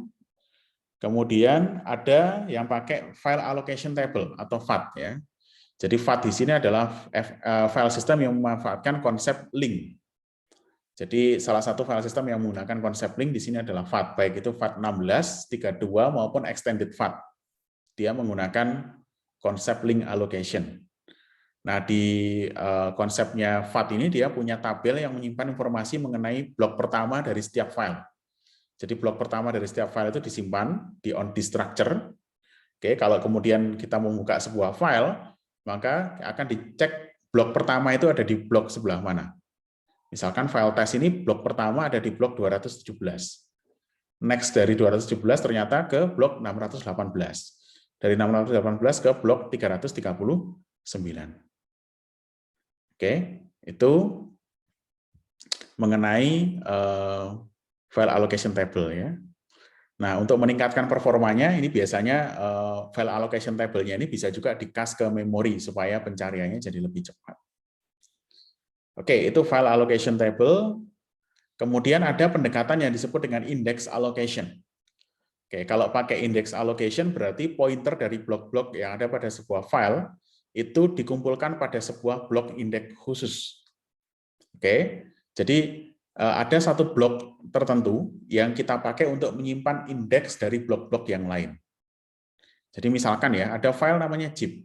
Kemudian ada yang pakai file allocation table atau FAT ya. Jadi FAT di sini adalah file system yang memanfaatkan konsep link. Jadi salah satu file system yang menggunakan konsep link di sini adalah FAT, baik itu FAT 16, 32 maupun extended FAT. Dia menggunakan konsep link allocation. Nah, di konsepnya FAT ini dia punya tabel yang menyimpan informasi mengenai blok pertama dari setiap file. Jadi blok pertama dari setiap file itu disimpan di on disk structure. Oke, kalau kemudian kita membuka sebuah file, maka akan dicek blok pertama itu ada di blok sebelah mana. Misalkan file tes ini blok pertama ada di blok 217. Next dari 217 ternyata ke blok 618. Dari 618 ke blok 339. Oke, itu mengenai file allocation table ya. Nah, untuk meningkatkan performanya, ini biasanya file allocation table-nya ini bisa juga di-cache ke memori supaya pencariannya jadi lebih cepat. Oke, itu file allocation table. Kemudian ada pendekatan yang disebut dengan index allocation. Oke, kalau pakai index allocation berarti pointer dari blok-blok yang ada pada sebuah file itu dikumpulkan pada sebuah blok indeks khusus. Oke, jadi ada satu blok tertentu yang kita pakai untuk menyimpan indeks dari blok-blok yang lain. Jadi misalkan ya, ada file namanya zip.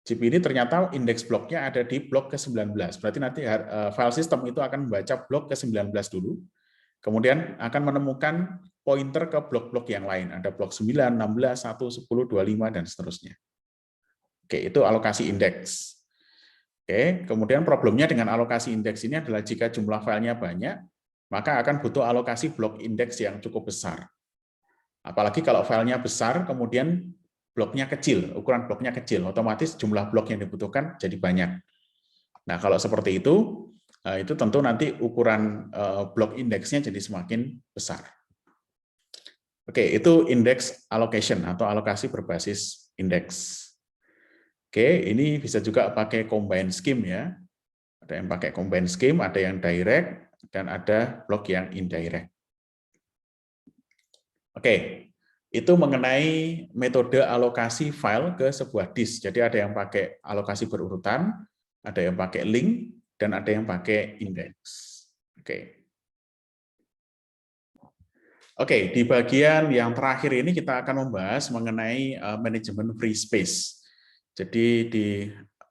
Zip ini ternyata indeks bloknya ada di blok ke-19. Berarti nanti file system itu akan membaca blok ke-19 dulu, kemudian akan menemukan pointer ke blok-blok yang lain. Ada blok 9, 16, 1, 10, 25, dan seterusnya. Oke, itu alokasi indeks. Oke, kemudian problemnya dengan alokasi indeks ini adalah jika jumlah filenya banyak, maka akan butuh alokasi blok indeks yang cukup besar. Apalagi kalau filenya besar, kemudian bloknya kecil, ukuran bloknya kecil, otomatis jumlah blok yang dibutuhkan jadi banyak. Nah, kalau seperti itu tentu nanti ukuran blok indeksnya jadi semakin besar. Oke, itu index allocation atau alokasi berbasis indeks. Oke, ini bisa juga pakai combine scheme ya. Ada yang pakai combine scheme, ada yang direct, dan ada blok yang indirect. Oke, itu mengenai metode alokasi file ke sebuah disk. Jadi ada yang pakai alokasi berurutan, ada yang pakai link, dan ada yang pakai index. Oke. Oke, di bagian yang terakhir ini kita akan membahas mengenai manajemen free space. Jadi di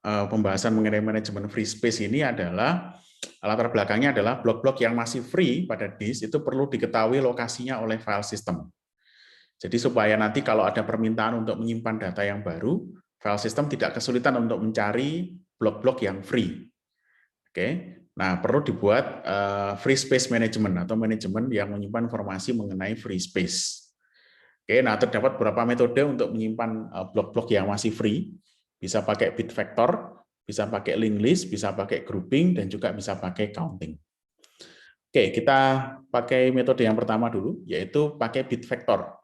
pembahasan mengenai manajemen free space ini adalah Latar belakangnya adalah blok-blok yang masih free pada disk itu perlu diketahui lokasinya oleh file system. Jadi supaya nanti kalau ada permintaan untuk menyimpan data yang baru, file system tidak kesulitan untuk mencari blok-blok yang free. Oke, nah perlu dibuat free space management atau manajemen yang menyimpan informasi mengenai free space. Oke, nah terdapat beberapa metode untuk menyimpan blok-blok yang masih free. Bisa pakai bit vector, bisa pakai linked list, bisa pakai grouping, dan juga bisa pakai counting. Oke, kita pakai metode yang pertama dulu, yaitu pakai bit vector.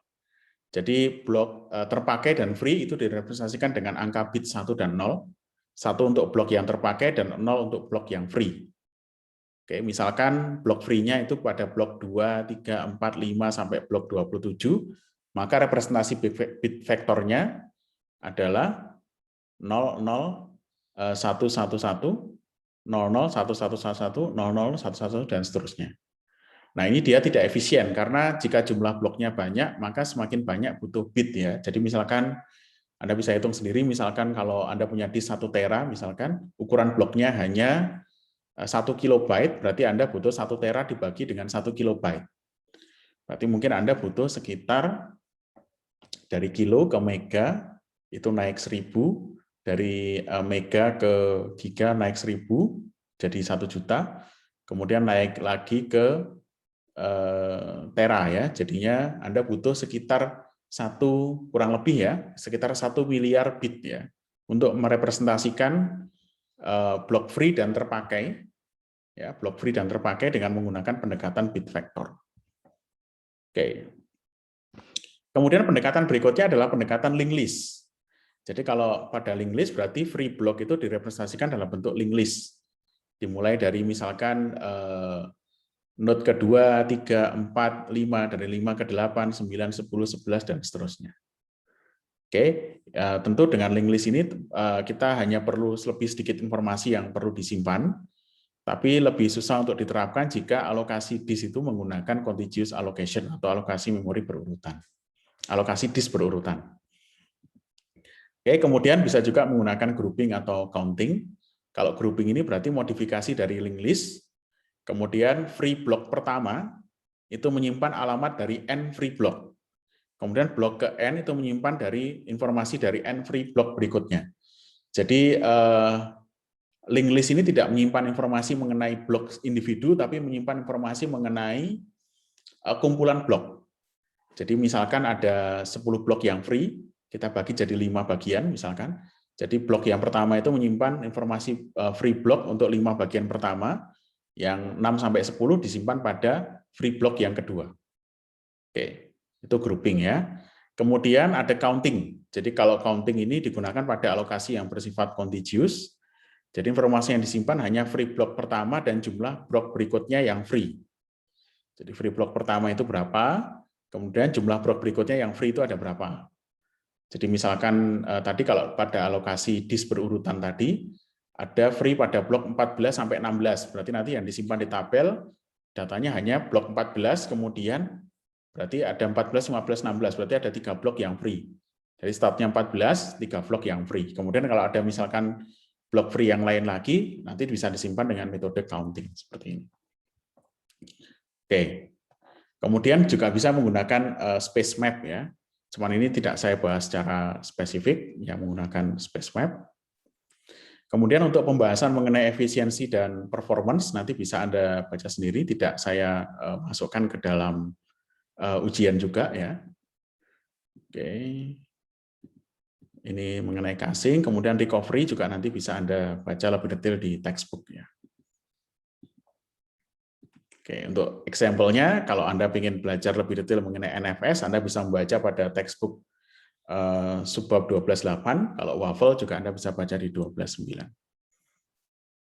Jadi blok terpakai dan free itu direpresentasikan dengan angka bit 1 dan 0. 1 untuk blok yang terpakai dan 0 untuk blok yang free. Oke, misalkan blok free-nya itu pada blok 2, 3, 4, 5 sampai blok 27, maka representasi bit vektornya adalah 00, 111, 00, 1111, 00, 1111, dan seterusnya. Nah, ini dia tidak efisien karena jika jumlah bloknya banyak, maka semakin banyak butuh bit ya. Jadi misalkan Anda bisa hitung sendiri, misalkan kalau Anda punya disk 1 tera, misalkan ukuran bloknya hanya 1 kilobyte, berarti Anda butuh 1 tera dibagi dengan 1 kilobyte. Berarti mungkin Anda butuh sekitar dari kilo ke mega, itu naik 1000, dari mega ke giga naik 1000, jadi 1 juta, kemudian naik lagi ke tera ya, jadinya Anda butuh sekitar kurang lebih ya, sekitar 1 miliar bit ya, untuk merepresentasikan blok free dan terpakai, ya, blok free dan terpakai dengan menggunakan pendekatan bit vector. Oke. Kemudian pendekatan berikutnya adalah pendekatan linked list. Jadi kalau pada linked list berarti free block itu direpresentasikan dalam bentuk linked list. Dimulai dari misalkan node kedua, 3, 4, 5, dari 5 ke 8, 9, 10, 11, dan seterusnya. Oke, tentu dengan linked list ini kita hanya perlu lebih sedikit informasi yang perlu disimpan, tapi lebih susah untuk diterapkan jika alokasi disk itu menggunakan contiguous allocation atau alokasi memori berurutan, alokasi disk berurutan. Oke, kemudian bisa juga menggunakan grouping atau counting. Kalau grouping ini berarti modifikasi dari linked list. Kemudian free block pertama itu menyimpan alamat dari n free block. Kemudian blok ke n itu menyimpan dari informasi dari n free block berikutnya. Jadi linked list ini tidak menyimpan informasi mengenai blok individu, tapi menyimpan informasi mengenai kumpulan blok. Jadi misalkan ada 10 blok yang free, kita bagi jadi 5 bagian misalkan. Jadi blok yang pertama itu menyimpan informasi free block untuk 5 bagian pertama, yang 6 sampai 10 disimpan pada free block yang kedua. Oke, itu grouping ya. Kemudian ada counting. Jadi kalau counting ini digunakan pada alokasi yang bersifat contiguous. Jadi informasi yang disimpan hanya free block pertama dan jumlah blok berikutnya yang free. Jadi free block pertama itu berapa, kemudian jumlah blok berikutnya yang free itu ada berapa. Jadi misalkan tadi kalau pada alokasi disk berurutan tadi, ada free pada blok 14 sampai 16. Berarti nanti yang disimpan di tabel datanya hanya blok 14, kemudian berarti ada 14, 15, 16. Berarti ada 3 blok yang free. Jadi startnya 14, 3 blok yang free. Kemudian kalau ada misalkan blok free yang lain lagi, nanti bisa disimpan dengan metode counting seperti ini. Oke. Kemudian juga bisa menggunakan space map ya. Cuman ini tidak saya bahas secara spesifik yang menggunakan space map. Kemudian untuk pembahasan mengenai efisiensi dan performance nanti bisa Anda baca sendiri, tidak saya masukkan ke dalam ujian juga ya. Oke. Ini mengenai caching, kemudian recovery juga nanti bisa Anda baca lebih detail di textbook ya. Oke, untuk example-nya kalau Anda ingin belajar lebih detail mengenai NFS, Anda bisa membaca pada textbook subbab 12.8, kalau waffle juga Anda bisa baca di 12.9.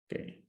Oke.